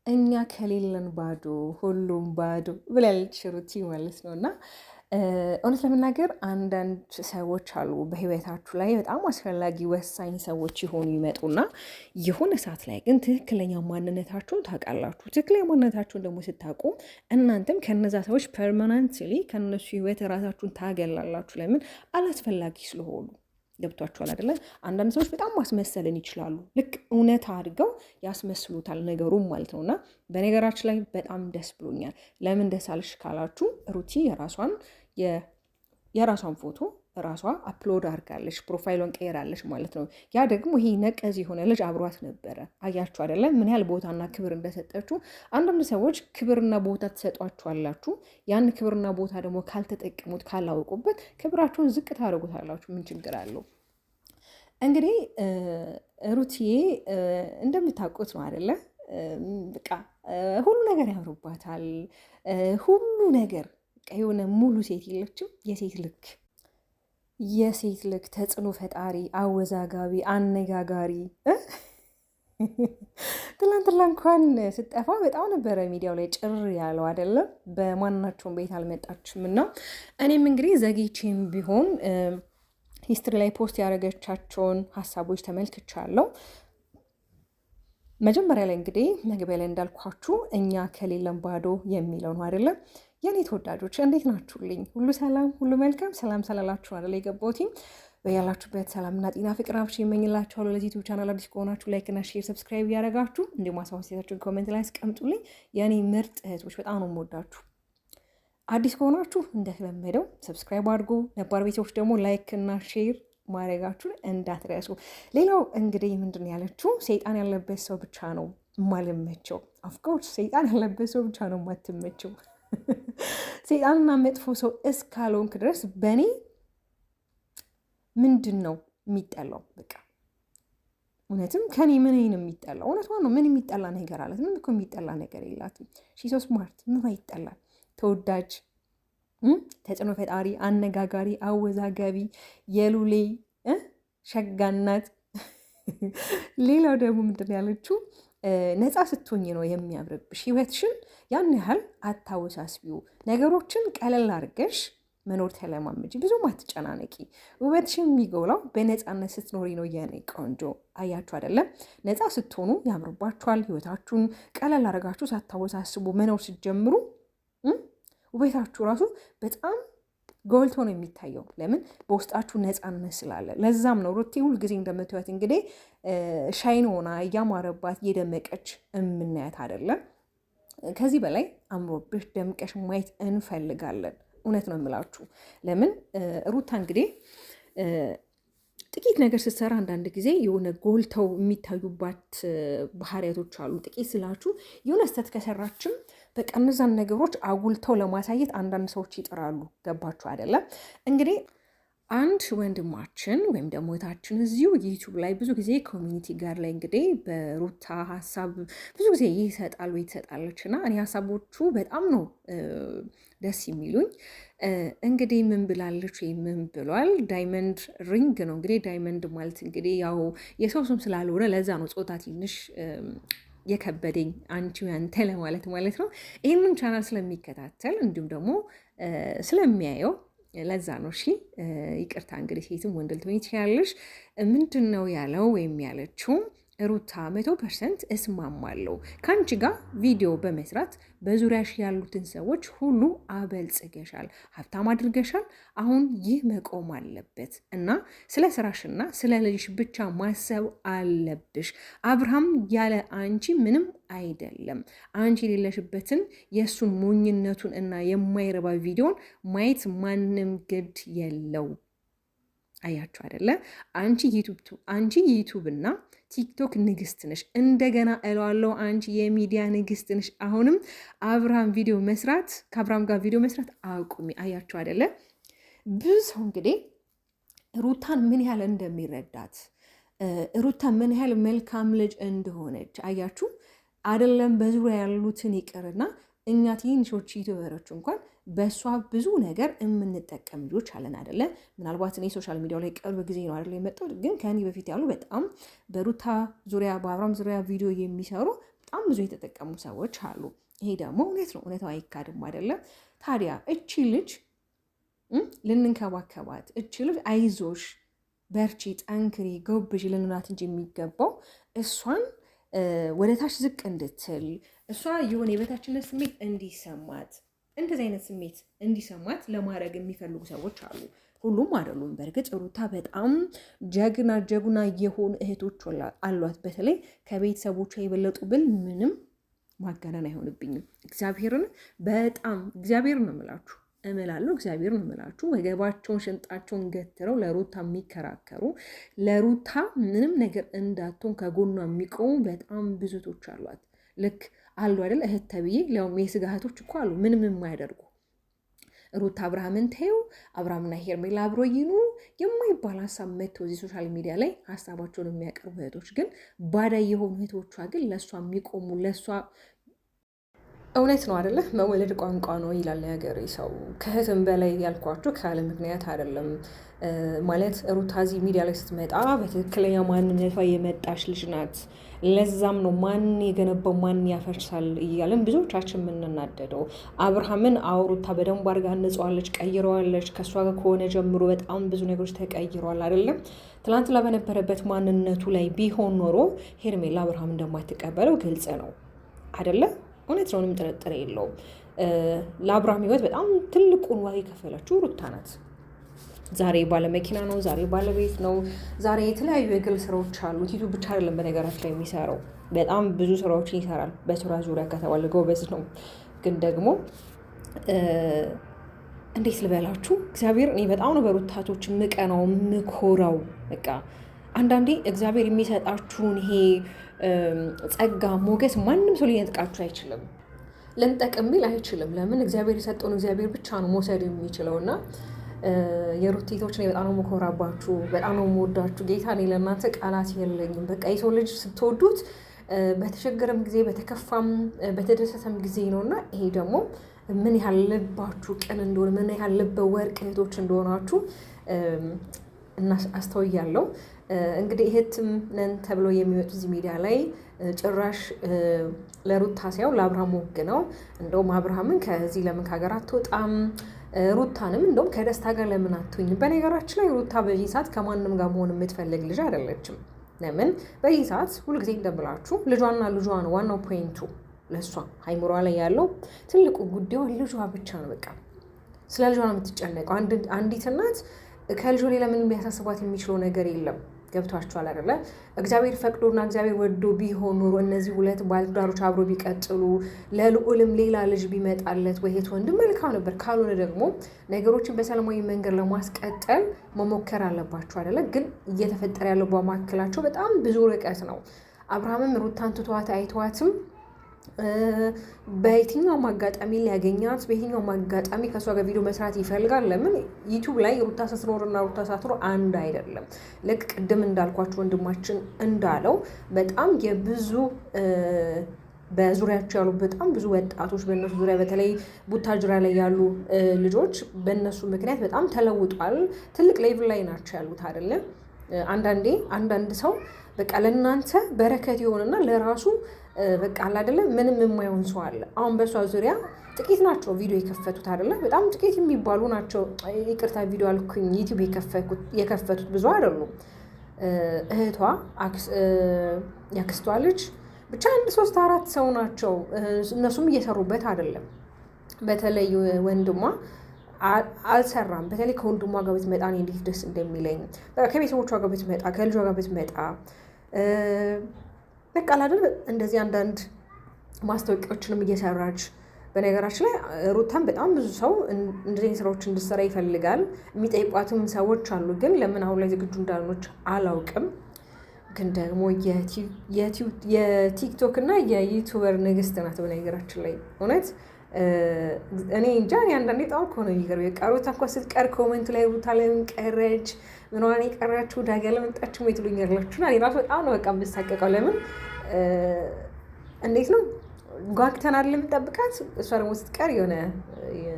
እኛ ከሌለን ባዶ ሁሉም ባዶ ብላለች ሩቲ ማለት ነው። እና እውነት ለመናገር አንዳንድ ሰዎች አሉ በህይወታችሁ ላይ በጣም አስፈላጊ ወሳኝ ሰዎች የሆኑ ይመጡና የሆነ ሰዓት ላይ ግን ትክክለኛ ማንነታችሁን ታውቃላችሁ። ትክክለኛ ማንነታችሁን ደግሞ ስታውቁ እናንተም ከነዛ ሰዎች ፐርማናንትሊ ከነሱ ህይወት ራሳችሁን ታገላላችሁ። ለምን? አላስፈላጊ ስለሆኑ። ገብቷችኋል አይደለ? አንዳንድ ሰዎች በጣም ማስመሰልን ይችላሉ። ልክ እውነት አድርገው ያስመስሉታል ነገሩም ማለት ነው። እና በነገራችን ላይ በጣም ደስ ብሎኛል። ለምን ደስ አለሽ ካላችሁ ሩቲ የራሷን ፎቶ ራሷ አፕሎድ አድርጋለች፣ ፕሮፋይሏን ቀይራለች ማለት ነው። ያ ደግሞ ይሄ ነቀዝ የሆነ ልጅ አብሯት ነበረ። አያችሁ አይደለም ምን ያህል ቦታና ክብር እንደሰጠችው። አንዳንድ ሰዎች ክብርና ቦታ ትሰጧችኋላችሁ። ያን ክብርና ቦታ ደግሞ ካልተጠቀሙት ካላወቁበት ክብራቸውን ዝቅ ታደርጉታላችሁ። ምን ችግር አለው? እንግዲህ ሩትዬ እንደምታውቁት ነው አይደለ? በቃ ሁሉ ነገር ያምሩባታል። ሁሉ ነገር የሆነ ሙሉ ሴት የለችም። የሴት ልክ ተጽዕኖ ፈጣሪ፣ አወዛጋቢ፣ አነጋጋሪ። ትላንትና እንኳን ስጠፋ በጣም ነበረ ሚዲያው ላይ ጭር ያለው አይደለም። በማናቸውም ቤት አልመጣችም እና እኔም እንግዲህ ዘግይቼም ቢሆን ሂስትሪ ላይ ፖስት ያደረገቻቸውን ሀሳቦች ተመልክቻለሁ። መጀመሪያ ላይ እንግዲህ መግቢያ ላይ እንዳልኳችሁ እኛ ከሌለን ባዶ የሚለው ነው አይደለም። የኔ ተወዳጆች እንዴት ናችሁልኝ? ሁሉ ሰላም፣ ሁሉ መልካም። ሰላም ሰላላችሁ አይደለ? የገባሁትኝ በያላችሁበት ሰላምና ጤና ፍቅር አብሽ ይመኝላችኋለሁ። ለዚህ ዩቲዩብ ቻናል አዲስ ከሆናችሁ ላይክ እና ሼር፣ ሰብስክራይብ እያደረጋችሁ እንዲሁም ማሳወሲያችሁን ኮሜንት ላይ አስቀምጡልኝ። የኔ ምርጥ እህቶች በጣም ነው የምወዳችሁ። አዲስ ከሆናችሁ እንደተለመደው ሰብስክራይብ አድርጉ። ነባር ቤቶች ደግሞ ላይክ እና ሼር ማድረጋችሁን እንዳትረሱ። ሌላው እንግዲህ ምንድን ያለችው ሰይጣን ያለበት ሰው ብቻ ነው የማልመቸው። ኦፍኮርስ ሰይጣን ያለበት ሰው ብቻ ነው የማትመቸው። ሰይጣንና መጥፎ ሰው እስካልሆንክ ድረስ በእኔ ምንድን ነው የሚጠላው? በቃ እውነትም ከኔ ምን ነው የሚጠላው? እውነቷ ነው። ምን የሚጠላ ነገር አላት? ምን እኮ የሚጠላ ነገር የላትም። ሺ ሶ ስማርት። ምን ይጠላል? ተወዳጅ፣ ተጽዕኖ ፈጣሪ፣ አነጋጋሪ፣ አወዛጋቢ፣ የሉሌ ሸጋናት። ሌላው ደግሞ ምንድን ያለችው ነፃ ስትሆኝ ነው የሚያምርብሽ። ህይወትሽን ያን ያህል አታወሳስቢው። ነገሮችን ቀለል አድርገሽ መኖር ተለማመጂ። ብዙም አትጨናነቂ። ውበትሽን የሚጎላው በነፃነት ስትኖሪ ነው የኔ ቆንጆ። አያችሁ አይደለም? ነፃ ስትሆኑ ያምርባችኋል። ህይወታችሁን ቀለል አድርጋችሁ ሳታወሳስቡ መኖር ስትጀምሩ ውበታችሁ ራሱ በጣም ጎልቶ ነው የሚታየው። ለምን? በውስጣችሁ ነፃነት ስላለ። ለዛም ነው ሩቲ ሁልጊዜ እንደምትወት እንግዲህ ሻይን ሆና እያማረባት እየደመቀች የምናያት አይደለም። ከዚህ በላይ አምሮብሽ ደምቀሽ ማየት እንፈልጋለን። እውነት ነው የምላችሁ። ለምን ሩታ እንግዲህ ጥቂት ነገር ስትሰራ አንዳንድ ጊዜ የሆነ ጎልተው የሚታዩባት ባህሪያቶች አሉ። ጥቂት ስላችሁ የሆነ ስህተት ከሰራችም በቃ እነዛን ነገሮች አጉልተው ለማሳየት አንዳንድ ሰዎች ይጥራሉ። ገባችሁ አይደለም? እንግዲህ አንድ ወንድማችን ወይም ደግሞ እህታችን እዚሁ ዩቲዩብ ላይ ብዙ ጊዜ ኮሚኒቲ ጋር ላይ እንግዲህ በሩታ ሀሳብ ብዙ ጊዜ ይሰጣል ወይ ትሰጣለች እና እኔ ሀሳቦቹ በጣም ነው ደስ የሚሉኝ። እንግዲህ ምን ብላለች ወይ ምን ብሏል? ዳይመንድ ሪንግ ነው እንግዲህ። ዳይመንድ ማለት እንግዲህ ያው የሰው ስም ስላልሆነ ለዛ ነው ጾታ ትንሽ የከበደኝ አንቺ ያንተ ለማለት ማለት ነው። ይህንን ቻናል ስለሚከታተል እንዲሁም ደግሞ ስለሚያየው ለዛ ነው። እሺ ይቅርታ እንግዲህ ሴትም ወንድ ልትሆኚ ትችያለሽ። ምንድን ነው ያለው ወይም ያለችው? ሩታ 100% እስማማለሁ ከአንቺ ጋር ቪዲዮ በመስራት በዙሪያሽ ያሉትን ሰዎች ሁሉ አበልጽገሻል፣ ሀብታም አድርገሻል። አሁን ይህ መቆም አለበት እና ስለ ስራሽና ስለ ልጅሽ ብቻ ማሰብ አለብሽ። አብርሃም ያለ አንቺ ምንም አይደለም። አንቺ የሌለሽበትን የእሱን ሞኝነቱን እና የማይረባ ቪዲዮን ማየት ማንም ግድ የለው። አያችሁ አይደለ? አንቺ ዩቱብ እና ቲክቶክ ንግስት ነሽ። እንደገና እለዋለሁ አንቺ የሚዲያ ንግስት ነሽ። አሁንም ከአብርሃም ጋር ቪዲዮ መስራት አቁሚ። አያችሁ አይደለ? ብዙ ሰው እንግዲህ ሩታን ምን ያህል እንደሚረዳት፣ ሩታ ምን ያህል መልካም ልጅ እንደሆነች አያችሁ አይደለም? በዙሪያ ያሉትን ይቅርና እኛ ትንሾች ዩቱበሮች እንኳን በእሷ ብዙ ነገር የምንጠቀም ልጆች አለን አይደለ? ምናልባት እኔ ሶሻል ሚዲያው ላይ ቅርብ ጊዜ ነው አይደለ የመጣሁት፣ ግን ከኔ በፊት ያሉ በጣም በሩታ ዙሪያ በአብርሃም ዙሪያ ቪዲዮ የሚሰሩ በጣም ብዙ የተጠቀሙ ሰዎች አሉ። ይሄ ደግሞ እውነት ነው፣ እውነታው አይካድም አይደለም። ታዲያ እቺ ልጅ ልንንከባከባት፣ እቺ ልጅ አይዞሽ፣ በርቺ፣ ጠንክሪ፣ ጎብዥ ልንላት እንጂ የሚገባው እሷን ወደ ታች ዝቅ እንድትል እሷ የሆነ የበታችነት ስሜት እንዲሰማት እንደዚህ አይነት ስሜት እንዲሰማት ለማድረግ የሚፈልጉ ሰዎች አሉ። ሁሉም አይደሉም። በእርግጥ ሩታ በጣም ጀግና የሆኑ እህቶች አሏት። በተለይ ከቤተሰቦቿ የበለጡ ብል ምንም ማጋነን አይሆንብኝም። እግዚአብሔርን በጣም እግዚአብሔርን ነው የምላችሁ እምላለሁ እግዚአብሔርን ነው የምላችሁ። ወገባቸውን ሽንጣቸውን ገትረው ለሩታ የሚከራከሩ ለሩታ ምንም ነገር እንዳትሆን ከጎኗ የሚቆሙ በጣም ብዙ እህቶች አሏት። ልክ አሉ አይደል? እህት ተብዬ ሊያውም የስጋ እህቶች እኮ አሉ ምንም የማያደርጉ ሩታ አብርሃምን ተይው፣ አብርሃምና ሄርሜላ አብሮ ይኑሩ የማይባል ሀሳብ መጥተው እዚህ ሶሻል ሚዲያ ላይ ሀሳባቸውን የሚያቀርቡ እህቶች ግን ባዳ የሆኑ እህቶቿ ግን ለእሷ የሚቆሙ ለእሷ እውነት ነው አይደለ? መወለድ ቋንቋ ነው ይላል የሀገሬ ሰው። ከእህትም በላይ ያልኳቸው ካለ ምክንያት አይደለም። ማለት ሩታ እዚህ ሚዲያ ላይ ስትመጣ በትክክለኛ ማንነቷ የመጣች ልጅ ናት። ለዛም ነው ማን የገነባው ማን ያፈርሳል እያለን ብዙዎቻችን የምንናደደው። አብርሃምን ሩታ በደንብ አድርጋ አንጸዋለች፣ ቀይረዋለች። ከእሷ ጋር ከሆነ ጀምሮ በጣም ብዙ ነገሮች ተቀይረዋል አይደለም። ትናንትና በነበረበት ማንነቱ ላይ ቢሆን ኖሮ ሄርሜላ አብርሃም እንደማትቀበለው ግልጽ ነው አይደለም። እውነት ነው፣ ምንም ጥርጥር የለውም። ለአብርሃም ህይወት በጣም ትልቁን ዋጋ የከፈለችው ሩታ ናት። ዛሬ ባለመኪና ነው፣ ዛሬ ባለቤት ነው፣ ዛሬ የተለያዩ የግል ስራዎች አሉት። ዩቱብ ብቻ አይደለም በነገራችን ላይ የሚሰራው፣ በጣም ብዙ ስራዎችን ይሰራል። በስራ ዙሪያ ከተባለ ጎበዝ ነው። ግን ደግሞ እንዴት ልበላችሁ እግዚአብሔር እኔ በጣም ነው በሩታቶች ምቀናው ምኮራው። በቃ አንዳንዴ እግዚአብሔር የሚሰጣችሁን ይሄ ጸጋ ሞገስ ማንም ሰው ሊነጥቃችሁ አይችልም። ልንጠቅም ቢል አይችልም። ለምን? እግዚአብሔር የሰጠውን እግዚአብሔር ብቻ ነው መውሰድ የሚችለው። እና የሩቴቶች እኔ በጣም ነው መኮራባችሁ፣ በጣም ነው የምወዳችሁ። ጌታ እኔ ለእናንተ ቃላት የለኝም። በቃ የሰው ልጅ ስትወዱት በተቸገረም ጊዜ በተከፋም በተደሰተም ጊዜ ነው። እና ይሄ ደግሞ ምን ያህል ልባችሁ ቅን እንደሆነ ምን ያህል ልበ ወርቅ እህቶች እንደሆናችሁ አስተውያለሁ። እንግዲህ እህትም ነን ተብሎ የሚመጡ እዚህ ሚዲያ ላይ ጭራሽ ለሩታ ሳይሆን ለአብርሃም ወግ ነው። እንደውም አብርሃምን ከዚህ ለምን ከሀገር አትወጣም፣ ሩታንም እንደውም ከደስታ ጋር ለምን አትሆኝ። በነገራችን ላይ ሩታ በዚህ ሰዓት ከማንም ጋር መሆን የምትፈልግ ልጅ አይደለችም። ለምን? በዚህ ሰዓት ሁልጊዜ እንደምላችሁ ልጇና ልጇ ነው ዋናው ፖይንቱ። ለእሷ ሃይምሯ ላይ ያለው ትልቁ ጉዳዩ ልጇ ብቻ ነው። በቃ ስለ ልጇ ነው የምትጨነቀው። አንዲት እናት ከልጇ ሌላ ምንም ሊያሳስባት የሚችለው ነገር የለም። ገብቷችኋል አይደለ? እግዚአብሔር ፈቅዶና እግዚአብሔር ወዶ ቢሆን ኖሮ እነዚህ ሁለት ባለትዳሮች አብሮ ቢቀጥሉ ለልዑልም ሌላ ልጅ ቢመጣለት ወይ እህት ወንድም መልካም ነበር። ካልሆነ ደግሞ ነገሮችን በሰላማዊ መንገድ ለማስቀጠል መሞከር አለባቸው አይደለ? ግን እየተፈጠረ ያለው በመካከላቸው በጣም ብዙ ርቀት ነው። አብርሃምም ሩታን ትቷት አይተዋትም። በየትኛውም አጋጣሚ ሊያገኛት በየትኛውም አጋጣሚ ከእሷ ጋር ቪዲዮ መስራት ይፈልጋል። ለምን? ዩቱብ ላይ ሩታ ስትኖርና ሩታ ሳትኖር አንድ አይደለም። ልክ ቅድም እንዳልኳቸው ወንድማችን እንዳለው በጣም የብዙ በዙሪያቸው ያሉ በጣም ብዙ ወጣቶች በእነሱ ዙሪያ በተለይ ቡታጅራ ላይ ያሉ ልጆች በእነሱ ምክንያት በጣም ተለውጧል። ትልቅ ሌቭል ላይ ናቸው ያሉት አይደለም። አንዳንድ ሰው በቃ ለእናንተ በረከት የሆነና ለራሱ በቃ አላደለም ምንም የማይሆን ሰው አለ። አሁን በሷ ዙሪያ ጥቂት ናቸው ቪዲዮ የከፈቱት አይደለም፣ በጣም ጥቂት የሚባሉ ናቸው። ይቅርታ ቪዲዮ አልኩኝ፣ ዩቲዩብ የከፈቱት ብዙ አይደሉም። እህቷ ያክስቷ ልጅ ብቻ 1 3 4 ሰው ናቸው። እነሱም እየሰሩበት አይደለም። በተለይ ወንድሟ አልሰራም። በተለይ ከወንድሟ ጋር ብትመጣ እኔ እንዴት ደስ እንደሚለኝ ከቤተሰቦቿ ጋር ብትመጣ ከልጇ ጋር ብትመጣ በቃ አይደል እንደዚህ አንዳንድ ማስታወቂያዎችንም እየሰራች። በነገራችን ላይ ሩታን በጣም ብዙ ሰው እንደዚህ ስራዎች እንድትሰራ ይፈልጋል። የሚጠይቋትም ሰዎች አሉ። ግን ለምን አሁን ላይ ዝግጁ እንዳልሆነች አላውቅም። ግን ደግሞ የቲክቶክ እና የዩቱበር ንግስት ናት። በነገራችን ላይ እውነት እኔ እንጃ አንዳንዴ በጣም እኮ ነው የሚገርመኝ። በቃ ሩታ እንኳ ስትቀር ኮሜንት ላይ ሩታ ለምን ቀረች፣ ምንዋን የቀራችሁ ዳጋ ለመጣችሁ ወይ ትሉኛላችሁ። እኔ ራሱ በጣም ነው በቃ የምሳቀቀው። ለምን እንዴት ነው ጓግተናል ለምጠብቃት፣ እሷ ደግሞ ስትቀር የሆነ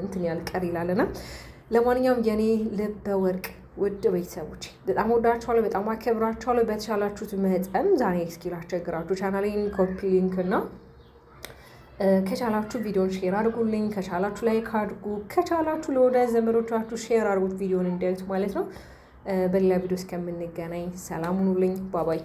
እንትን ያልቀር ይላልና። ለማንኛውም የኔ ልበ ወርቅ ውድ ቤተሰቦች በጣም ወዳችኋለሁ፣ በጣም አከብራችኋለሁ። በተቻላችሁት መጠን ዛሬ እስኪ ላስቸግራችሁ ቻናሌን ኮፒ ሊንክ እና ከቻላችሁ ቪዲዮን ሼር አድርጉልኝ፣ ከቻላችሁ ላይክ አድርጉ፣ ከቻላችሁ ለወዳጅ ዘመዶቻችሁ ሼር አድርጉት ቪዲዮን እንዲያዩት ማለት ነው። በሌላ ቪዲዮ እስከምንገናኝ ሰላም ሁኑልኝ። ባባይ